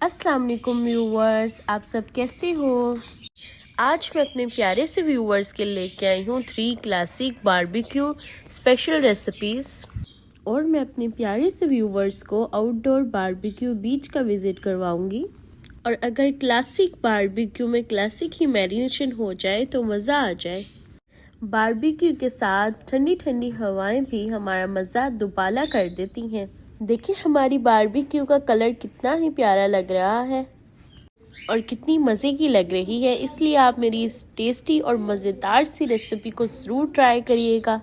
अस्सलाम वालेकुम व्यूवर्स, आप सब कैसे हो। आज मैं अपने प्यारे से व्यूवर्स के लेके आई हूँ 3 क्लासिक बारबेक्यू स्पेशल रेसिपीज़। और मैं अपने प्यारे से व्यूवर्स को आउटडोर बारबेक्यू बीच का विज़िट करवाऊँगी। और अगर क्लासिक बारबेक्यू में क्लासिक ही मैरिनेशन हो जाए तो मज़ा आ जाए। बारबेक्यू के साथ ठंडी ठंडी हवाएं भी हमारा मज़ा दुबाला कर देती हैं। देखिए हमारी बारबेक्यू का कलर कितना ही प्यारा लग रहा है और कितनी मज़े की लग रही है। इसलिए आप मेरी इस टेस्टी और मज़ेदार सी रेसिपी को ज़रूर ट्राई करिएगा।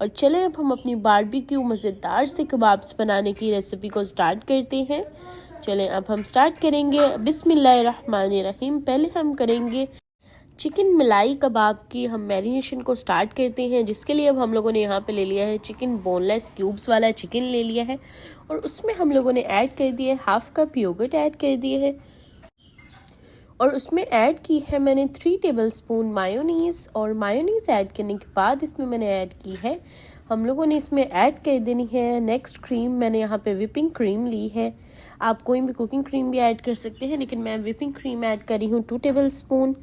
और चलें अब हम अपनी बारबेक्यू मज़ेदार से कबाब्स बनाने की रेसिपी को स्टार्ट करते हैं। चलें अब हम स्टार्ट करेंगे। बिस्मिल्लाहिर्रहमानिर्रहीम। पहले हम करेंगे चिकन मलाई कबाब की हम मैरिनेशन को स्टार्ट करते हैं, जिसके लिए अब हम लोगों ने यहाँ पे ले लिया है चिकन, बोनलेस क्यूब्स वाला चिकन ले लिया है। और उसमें हम लोगों ने ऐड कर दिया है 1/2 कप योगर्ट ऐड कर दिए है। और उसमें ऐड की है मैंने 3 टेबलस्पून मायोनीज़। और मायोनीज़ ऐड करने के बाद इसमें मैंने ऐड की है, हम लोगों ने इसमें ऐड कर देनी है नेक्स्ट क्रीम। मैंने यहाँ पे विपिंग क्रीम ली है, आप कोई भी कुकिंग क्रीम भी ऐड कर सकते हैं, लेकिन मैं विपिंग क्रीम ऐड करी हूँ 2 टेबलस्पून।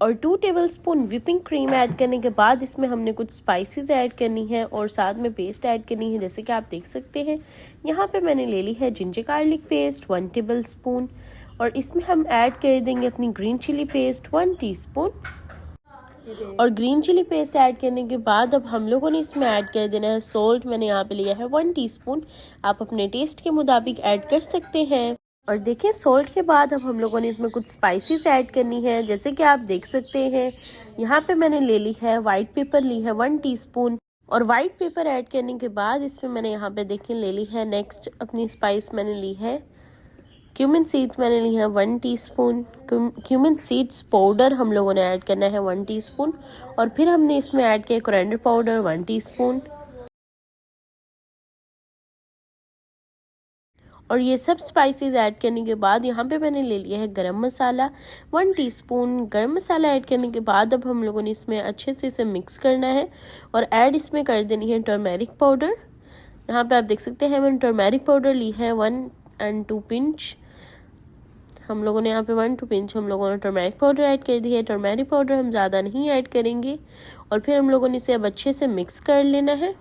और 2 टेबलस्पून विपिंग क्रीम ऐड करने के बाद इसमें हमने कुछ स्पाइसेस ऐड करनी है और साथ में पेस्ट ऐड करनी है। जैसे कि आप देख सकते हैं यहाँ पे मैंने ले ली है जिंजर गार्लिक पेस्ट 1 टेबलस्पून। और इसमें हम ऐड कर देंगे अपनी ग्रीन चिली पेस्ट 1 टीस्पून। और ग्रीन चिली पेस्ट ऐड करने के बाद अब हम लोगों ने इसमें ऐड कर देना है सोल्ट। मैंने यहाँ पे लिया है 1 टीस्पून, आप अपने टेस्ट के मुताबिक ऐड कर सकते हैं। और देखिए सोल्ट के बाद अब हम लोगों ने इसमें कुछ स्पाइसेस ऐड करनी है। जैसे कि आप देख सकते हैं यहाँ पे मैंने ले ली है वाइट पेपर, ली है 1 टीस्पून। और वाइट पेपर ऐड करने के बाद इसमें मैंने यहाँ पे देखिए ले ली है नेक्स्ट अपनी स्पाइस मैंने ली है क्यूमिन सीड्स, मैंने ली है 1 टीस्पून। क्यूमिन सीड्स पाउडर हम लोगों ने ऐड करना है 1 टीस्पून। और फिर हमने इसमें ऐड किया कोरिएंडर पाउडर 1 टीस्पून। और ये सब स्पाइसेस ऐड करने के बाद यहाँ पे मैंने ले लिया है गरम मसाला 1 टीस्पून। गरम मसाला ऐड करने के बाद अब हम लोगों ने इसमें अच्छे से इसे मिक्स करना है और ऐड इसमें कर देनी है टर्मेरिक पाउडर। यहाँ पे आप देख सकते हैं मैंने टर्मेरिक पाउडर ली है 1 and 2 पिंच। हम लोगों ने यहाँ पे 1 2 पिंच हम लोगों ने टर्मेरिक पाउडर ऐड कर दी है। टर्मेरिक पाउडर हम ज़्यादा नहीं ऐड करेंगे। और फिर हम लोगों ने इसे अब अच्छे से मिक्स कर लेना है।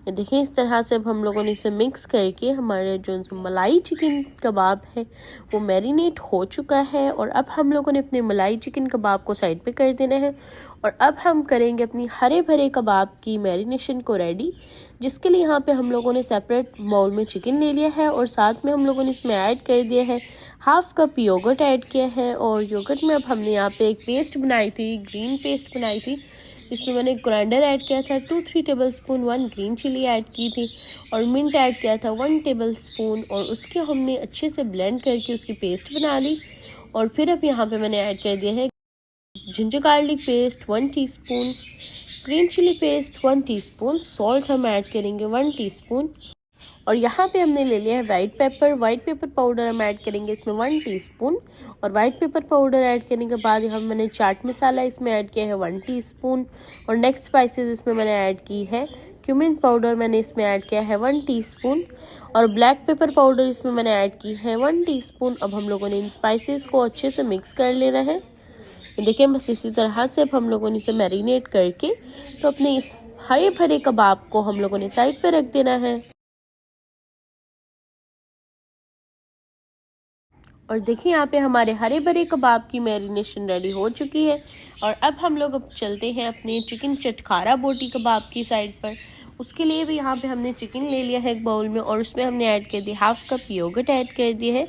ये देखिए इस तरह से अब हम लोगों ने इसे मिक्स करके हमारे जो मलाई चिकन कबाब है वो मैरिनेट हो चुका है। और अब हम लोगों ने अपने मलाई चिकन कबाब को साइड पे कर देना है। और अब हम करेंगे अपनी हरे भरे कबाब की मैरिनेशन को रेडी, जिसके लिए यहाँ पे हम लोगों ने सेपरेट बाउल में चिकन ले लिया है और साथ में हम लोगों ने इसमें ऐड कर दिया है 1/2 कप योगर्ट ऐड किया है। और योगर्ट में अब हमने यहाँ पे एक पेस्ट बनाई थी, ग्रीन पेस्ट बनाई थी, इसमें मैंने कोरिएंडर ऐड किया था 2-3 टेबलस्पून, 1 ग्रीन चिली ऐड की थी और मिंट ऐड किया था 1 टेबलस्पून। और उसके हमने अच्छे से ब्लेंड करके उसकी पेस्ट बना ली। और फिर अब यहाँ पे मैंने ऐड कर दिया है ginger garlic paste 1 teaspoon, green chilli paste 1 teaspoon, salt हम ऐड करेंगे 1 टीस्पून। और यहाँ पे हमने ले लिया है वाइट पेपर पाउडर हम ऐड करेंगे इसमें 1 टीस्पून। और वाइट पेपर पाउडर ऐड करने के बाद हम मैंने चाट मसाला इसमें ऐड किया है 1 टीस्पून। और नेक्स्ट स्पाइसेस इसमें मैंने ऐड की है क्यूमिन पाउडर, मैंने इसमें ऐड किया है 1 टीस्पून। और ब्लैक पेपर पाउडर इसमें मैंने ऐड की है 1 टीस्पून। अब हम लोगों ने इन स्पाइसेस को अच्छे से मिक्स कर लेना है। देखिए बस इसी तरह से अब हम लोगों ने इसे मैरिनेट करके तो अपने इस हरे भरे कबाब को हम लोगों ने साइड पे रख देना है। और देखिए यहाँ पे हमारे हरे भरे कबाब की मैरिनेशन रेडी हो चुकी है। और अब हम लोग अब चलते हैं अपने चिकन चटखारा बोटी कबाब की साइड पर। उसके लिए भी यहाँ पे हमने चिकन ले लिया है एक बाउल में और उसमें हमने ऐड कर दिया 1/2 कप योगर्ट ऐड कर दिया है।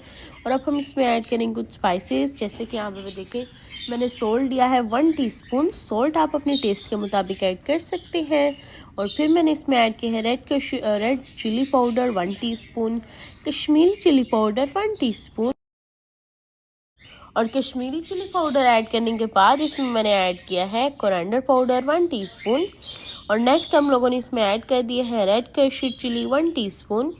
और अब हम इसमें ऐड करेंगे कुछ स्पाइसेस, जैसे कि यहाँ पे देखें मैंने सोल्ट लिया है 1 टीस्पून। सोल्ट आप अपने टेस्ट के मुताबिक ऐड कर सकते हैं। और फिर मैंने इसमें ऐड किया है red chilli powder 1 teaspoon, Kashmiri chilli powder 1 teaspoon. और कश्मीरी चिली पाउडर ऐड करने के बाद इसमें मैंने ऐड किया है कोरिएंडर पाउडर 1 टीस्पून। और नेक्स्ट हम लोगों ने इसमें ऐड कर दिया है रेड कश्मीरी चिली 1 टीस्पून।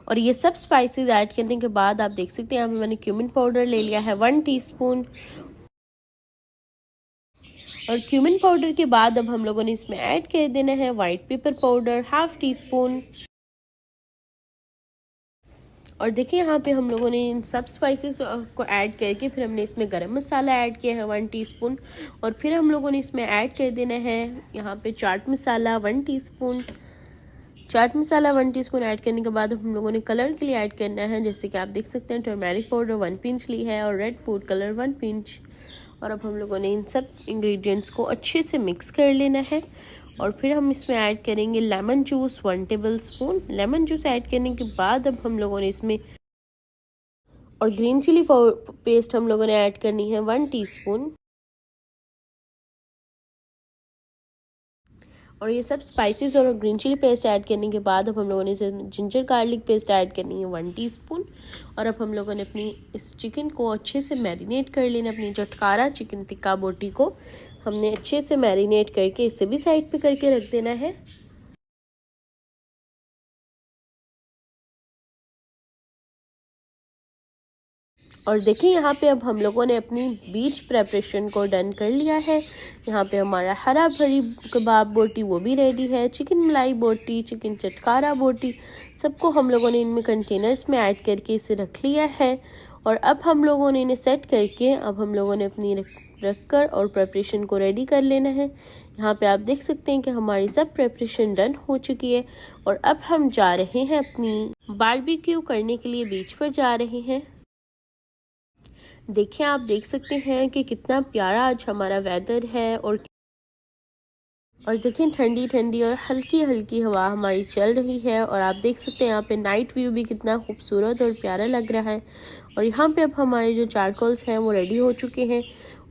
और ये सब स्पाइसेस ऐड करने के बाद आप देख सकते हैं यहाँ पे मैंने क्यूमिन पाउडर ले लिया है 1 टीस्पून। और क्यूमिन पाउडर के बाद अब हम लोगों ने इसमें ऐड कर देना है वाइट पेपर पाउडर 1/2 टीस्पून। और देखिए यहाँ पे हम लोगों ने इन सब स्पाइसेस को ऐड करके फिर हमने इसमें गरम मसाला ऐड किया है 1 टीस्पून। और फिर हम लोगों ने इसमें ऐड कर देना है यहाँ पे chaat masala 1 teaspoon. Chaat masala 1 teaspoon add करने के बाद हम लोगों ने कलर के लिए ऐड करना है, जैसे कि आप देख सकते हैं टर्मेरिक पाउडर 1 पिंच ली है और रेड फूड कलर 1 पिंच। और अब हम लोगों ने इन सब इंग्रेडिएंट्स को अच्छे से मिक्स कर लेना है। और फिर हम इसमें ऐड करेंगे lemon juice 1 table spoon. Lemon juice add करने के बाद अब हम लोगों ने इसमें और ग्रीन चिली पेस्ट हम लोगों ने ऐड करनी है 1 टीस्पून। और ये सब स्पाइसेस और ग्रीन चिली पेस्ट ऐड करने के बाद अब हम लोगों ने जिंजर गार्लिक पेस्ट ऐड करनी है 1 टीस्पून। और अब हम लोगों ने अपनी इस चिकन को अच्छे से मैरिनेट कर लेना। अपनी चटकारा चिकन टिक्का बोटी को हमने अच्छे से मैरिनेट करके इसे भी साइड पे करके रख देना है। और देखिए यहाँ पे अब हम लोगों ने अपनी बीच प्रेपरेशन को डन कर लिया है। यहाँ पे हमारा हरा भरी कबाब बोटी वो भी रेडी है, चिकन मलाई बोटी, चिकन चटकारा बोटी, सबको हम लोगों ने इनमें कंटेनर्स में ऐड करके इसे रख लिया है। और अब हम लोगों ने इन्हें सेट करके अब हम लोगों ने अपनी रख कर और प्रेपरेशन को रेडी कर लेना है। यहाँ पे आप देख सकते हैं कि हमारी सब प्रेपरेशन डन हो चुकी है। और अब हम जा रहे हैं अपनी बारबेक्यू करने के लिए बीच पर जा रहे हैं। देखिए आप देख सकते हैं कि कितना प्यारा आज हमारा वेदर है। और देखिए ठंडी ठंडी और हल्की हल्की हवा हमारी चल रही है। और आप देख सकते हैं यहाँ पे नाइट व्यू भी कितना खूबसूरत और प्यारा लग रहा है। और यहाँ पे अब हमारे जो चारकोल्स हैं वो रेडी हो चुके हैं।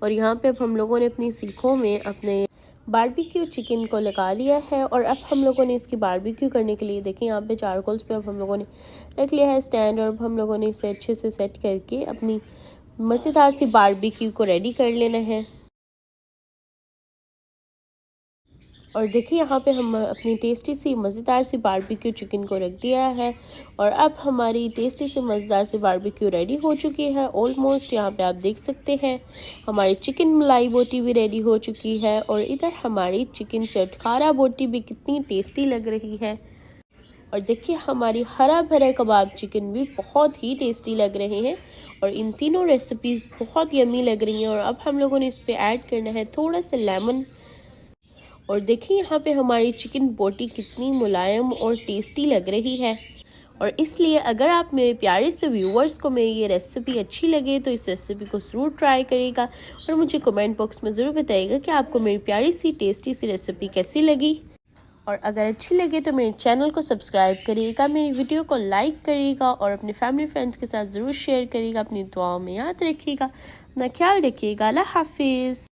और यहाँ पे अब हम लोगों ने अपनी सीखों में अपने बारबेक्यू चिकन को लगा लिया है। और अब हम लोगों ने इसकी बारबेक्यू करने के लिए देखिए यहाँ पे चारकोल्स पे अब हम लोगों ने रख लिया है स्टैंड। और अब हम लोगों ने इसे अच्छे से सेट करके अपनी मज़ेदार सी बारबेक्यू को रेडी कर लेना है। और देखिए यहाँ पे हम अपनी टेस्टी सी मज़ेदार सी बारबेक्यू चिकन को रख दिया है। और अब हमारी टेस्टी सी मज़ेदार सी बारबेक्यू रेडी हो चुकी है ऑलमोस्ट। यहाँ पे आप देख सकते हैं हमारी चिकन मलाई बोटी भी रेडी हो चुकी है। और इधर हमारी चिकन चटकारा बोटी भी कितनी टेस्टी लग रही है। और देखिए हमारी हरा भरा कबाब चिकन भी बहुत ही टेस्टी लग रहे हैं। और इन तीनों रेसिपीज़ बहुत यम्मी लग रही हैं। और अब हम लोगों ने इस पे ऐड करना है थोड़ा सा लेमन। और देखिए यहाँ पे हमारी चिकन बोटी कितनी मुलायम और टेस्टी लग रही है। और इसलिए अगर आप मेरे प्यारे से व्यूवर्स को मेरी ये रेसिपी अच्छी लगे तो इस रेसिपी को ज़रूर ट्राई करिएगा। और मुझे कमेंट बॉक्स में ज़रूर बताइएगा कि आपको मेरी प्यारी सी टेस्टी सी रेसिपी कैसी लगी। और अगर अच्छी लगे तो मेरे चैनल को सब्सक्राइब करिएगा, मेरी वीडियो को लाइक करिएगा और अपने फैमिली फ्रेंड्स के साथ ज़रूर शेयर करिएगा। अपनी दुआओं में याद रखिएगा, अपना ख्याल रखिएगा। अल्लाह हाफिज़।